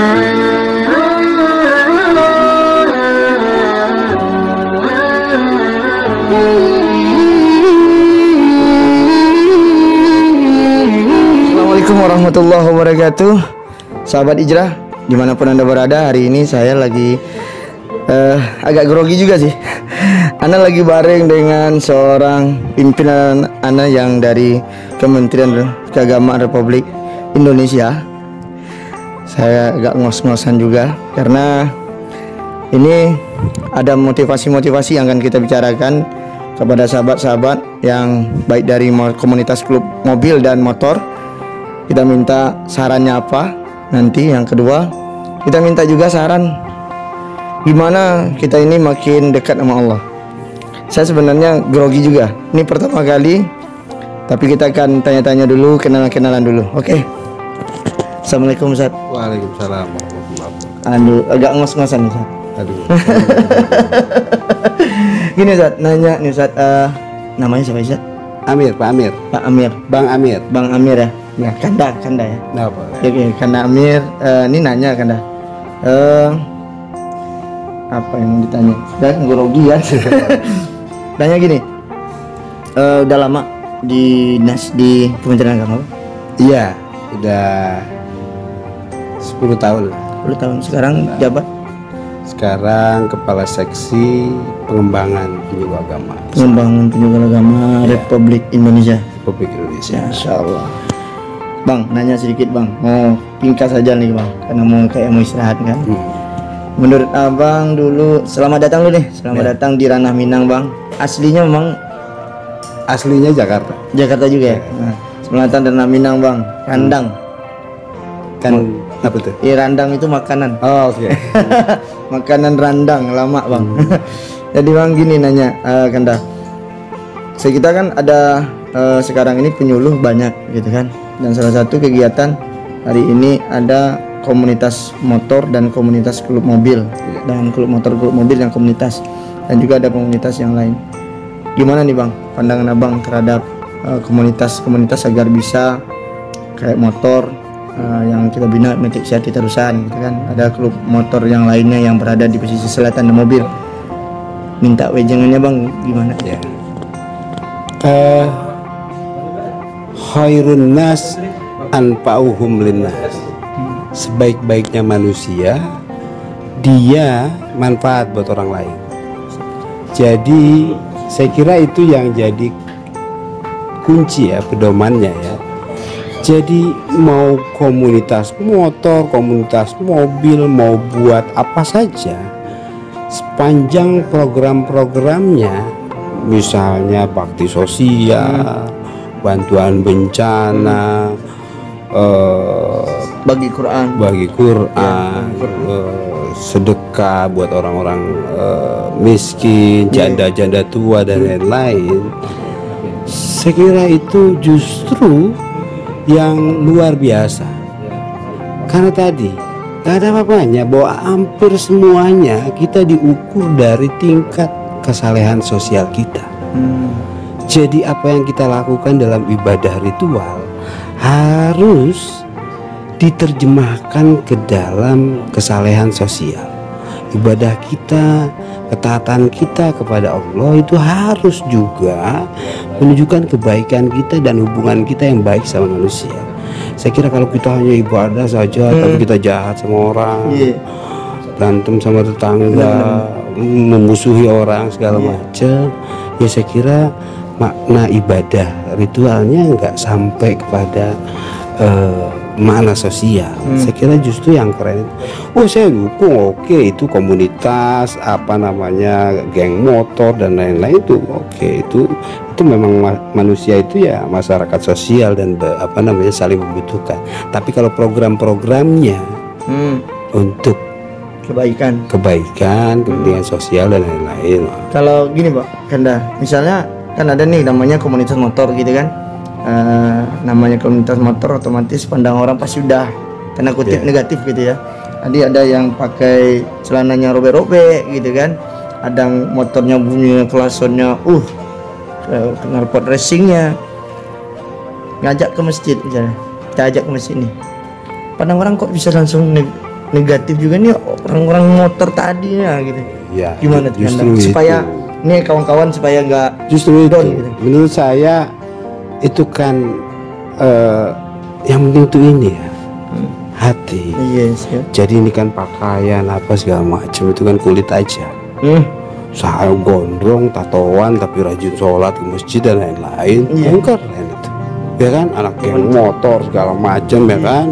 Assalamualaikum warahmatullahi wabarakatuh. Sahabat Hijrah dimanapun anda berada, hari ini saya lagi agak grogi juga sih. Ana lagi bareng dengan seorang pimpinan Ana yang dari Kementerian Keagamaan Republik Indonesia. Saya agak ngos-ngosan juga karena ini ada motivasi-motivasi yang akan kita bicarakan kepada sahabat-sahabat yang baik dari komunitas klub mobil dan motor. Kita minta sarannya apa. Nanti yang kedua, kita minta juga saran gimana kita ini makin dekat sama Allah. Saya sebenarnya grogi juga. Ini pertama kali, tapi kita akan tanya-tanya dulu, kenalan-kenalan dulu. Oke. Assalamualaikum Ustaz. Waalaikumsalam warahmatullahi wabarakatuh. Aduh, agak ngos-ngosan nih Ustaz. Aduh. Gini Ustaz, nanya nih Ustaz, namanya siapa Ustaz? Amir, Pak Amir. Pak Amir. Bang Amir. Bang Amir ya. Ya, Kanda ya. Nah, apa? Oke, Kanda Amir. Ini nanya Kanda. Apa yang ditanya? Dan grogi ya. Tanya gini. Udah lama di Kementerian Agama? Iya, udah 10 tahun. 10 tahun. Sekarang jabat? Sekarang Kepala Seksi Pengembangan Penyuluh Agama. Pengembangan Penyuluh Agama Republik Indonesia. Republik Indonesia. Masya Allah. Bang, nanya sedikit Bang. Mau ringkas saja nih Bang, karena mau istirahat kan. Menurut Abang dulu, selamat datang dulu nih. Selamat datang di Ranah Minang Bang. Aslinya memang Aslinya Jakarta. Jakarta juga ya. Nah, selamat datang di Ranah Minang Bang. Randang. Apa tuh? Randang itu makanan. Oh, oke. Makanan randang lama Bang. Jadi Bang gini nanya, Kanda. Kita kan ada sekarang ini penyuluh banyak gitu kan. Dan salah satu kegiatan hari ini ada komunitas motor dan komunitas klub mobil, dan klub motor klub mobil yang komunitas, dan juga ada komunitas yang lain. Gimana nih Bang pandangan Abang terhadap komunitas agar bisa kayak motor yang kita bina Metik Syati terusan gitu kan, ada klub motor yang lainnya yang berada di pesisir selatan dan mobil. Minta wejangannya Bang gimana ya? Khairun nas anfa'uhum linnas. Sebaik-baiknya manusia, dia manfaat buat orang lain. Jadi saya kira itu yang jadi kunci ya, pedomannya ya. Jadi mau komunitas motor, komunitas mobil, mau buat apa saja, sepanjang program-programnya, misalnya bakti sosial, bantuan bencana, bagi Quran, sedekah buat orang-orang miskin, janda-janda tua dan lain-lain. Saya kira itu justru yang luar biasa. Karena tadi gak ada apa-apanya, bahwa hampir semuanya kita diukur dari tingkat kesalehan sosial kita. Jadi apa yang kita lakukan dalam ibadah ritual harus diterjemahkan ke dalam kesalehan sosial. Ibadah kita, ketaatan kita kepada Allah itu harus juga menunjukkan kebaikan kita dan hubungan kita yang baik sama manusia. Saya kira kalau kita hanya ibadah saja tapi kita jahat sama orang, berantem sama tetangga, memusuhi orang segala macam, ya saya kira makna ibadah ritualnya nggak sampai kepada makna sosial. Saya kira justru yang keren, saya dukung, oke, itu komunitas apa namanya, geng motor dan lain-lain itu oke, itu memang manusia itu ya masyarakat sosial dan apa namanya saling membutuhkan. Tapi kalau program-programnya untuk kebaikan, kepentingan sosial dan lain-lain. Kalau gini Pak Kanda, misalnya kan ada nih namanya komunitas motor gitu kan, namanya komunitas motor otomatis pandang orang pasti udah tanda kutip negatif gitu ya. Tadi ada yang pakai celananya robek-robek gitu kan, ada motornya bunyi klaksonnya knalpot racingnya, ngajak ke masjid misalnya, kita ajak ke masjid nih, pandang orang kok bisa langsung negatif juga nih orang-orang motor tadi ya gitu. Ya, Gimana tuh justru Anda? itu. Supaya nih kawan-kawan supaya nggak Justru itu, down gitu. menurut saya itu kan yang penting itu ini ya, hati. Iya siap. Jadi ini kan pakaian apa segala macam itu kan kulit aja. Saya gondrong, tatoan, tapi rajin sholat ke masjid dan lain-lain. Iya. Kan keren itu, ya kan? Anak geng motor segala macam, ya kan?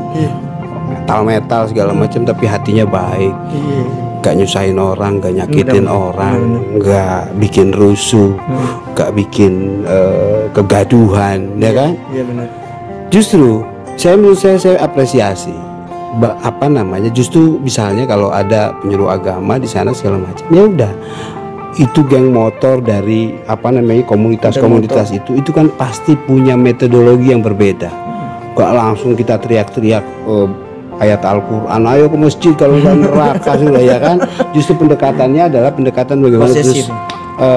Metal segala macam, tapi hatinya baik. Iya. Gak nyusahin orang, gak nyakitin orang, gak bikin rusuh, gak bikin kegaduhan, ya kan? Iya benar. Justru menurut saya apresiasi apa namanya, justru misalnya kalau ada penyuluh agama di sana segala macam, ya udah, itu geng motor dari apa namanya komunitas itu kan pasti punya metodologi yang berbeda. Gak langsung kita teriak-teriak ayat Al-Quran, ayo ke masjid kalau nggak neraka sudah, ya kan? Justru pendekatannya adalah pendekatan bagaimana terus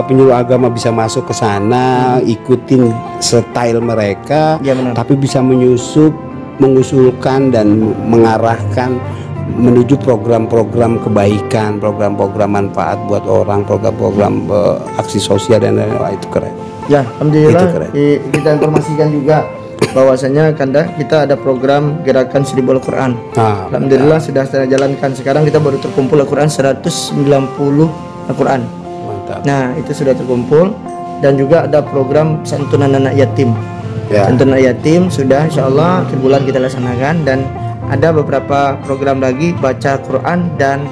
penyuluh agama bisa masuk ke sana, ikutin style mereka, Ya, benar. tapi bisa mengusulkan dan mengarahkan menuju program-program kebaikan, program-program manfaat buat orang, program-program aksi sosial dan lain-lain. Itu keren. Ya, alhamdulillah Itu keren. kita informasikan juga bahwasanya Kanda kita ada program gerakan 1000 Al-Quran. Nah, Alhamdulillah sudah saya jalankan. Sekarang kita baru terkumpul Al-Quran 190 Al-Quran. mantap. Nah, itu sudah terkumpul. Dan juga ada program santunan anak yatim. Ya. Santunan anak yatim sudah insyaallah akhir bulan kita laksanakan. Dan ada beberapa program lagi baca Quran dan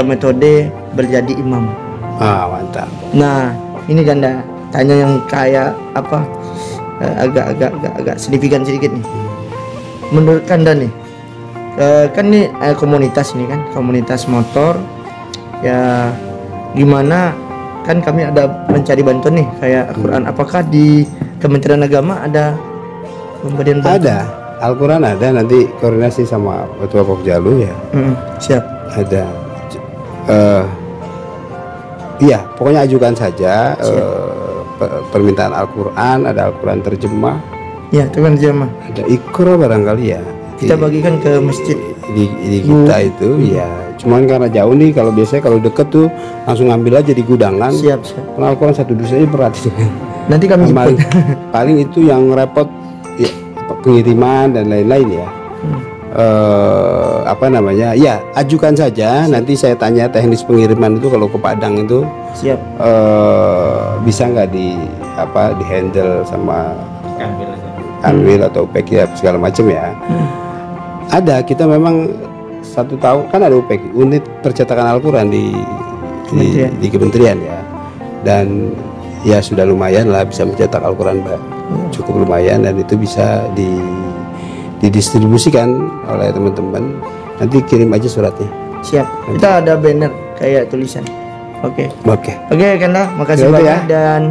metode berjadi imam. Mantap. Nah, ini Kanda tanya yang kayak apa, agak signifikan sedikit nih. Menurut Kanda nih, kan nih komunitas ini kan komunitas motor ya, gimana kan kami ada mencari bantuan nih kayak Al-Quran. Apakah di Kementerian Agama ada pemberian bantuan? Ada Al-Quran, ada, nanti koordinasi sama Ketua Pokjalu ya. Siap. Ada. Iya, pokoknya ajukan saja permintaan Al-Quran. Ada Al-Quran terjemah, Ya, itu kan jemaah. ada Iqra barangkali ya. Kita bagikan ke masjid. Di kita itu ya. Cuman karena jauh nih, kalau biasanya kalau deket tuh langsung ambil aja di gudangan. Siap. Karena Al-Quran satu dus aja berat. Nanti kami paling, jemput. paling itu yang repot ya, pengiriman dan lain-lain ya. Apa namanya, ya ajukan saja. Nanti saya tanya teknis pengiriman itu kalau ke Padang itu Siap. bisa nggak di handle sama Kanwil atau UPEK ya, segala macam ya. Ada, kita memang 1 tahun kan ada UPEK, unit percetakan Al-Quran di Kementerian ya, dan ya sudah lumayan lah bisa mencetak Al-Quran, cukup lumayan, dan itu bisa didistribusikan oleh teman-teman. Nanti kirim aja suratnya. Siap. Kita ada banner kayak tulisan. Oke, Kanda, makasih Ya, banyak ya. dan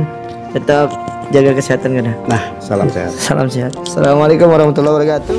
tetap jaga kesehatan Kanda. Nah, salam sehat. Salam sehat. Assalamualaikum warahmatullahi wabarakatuh.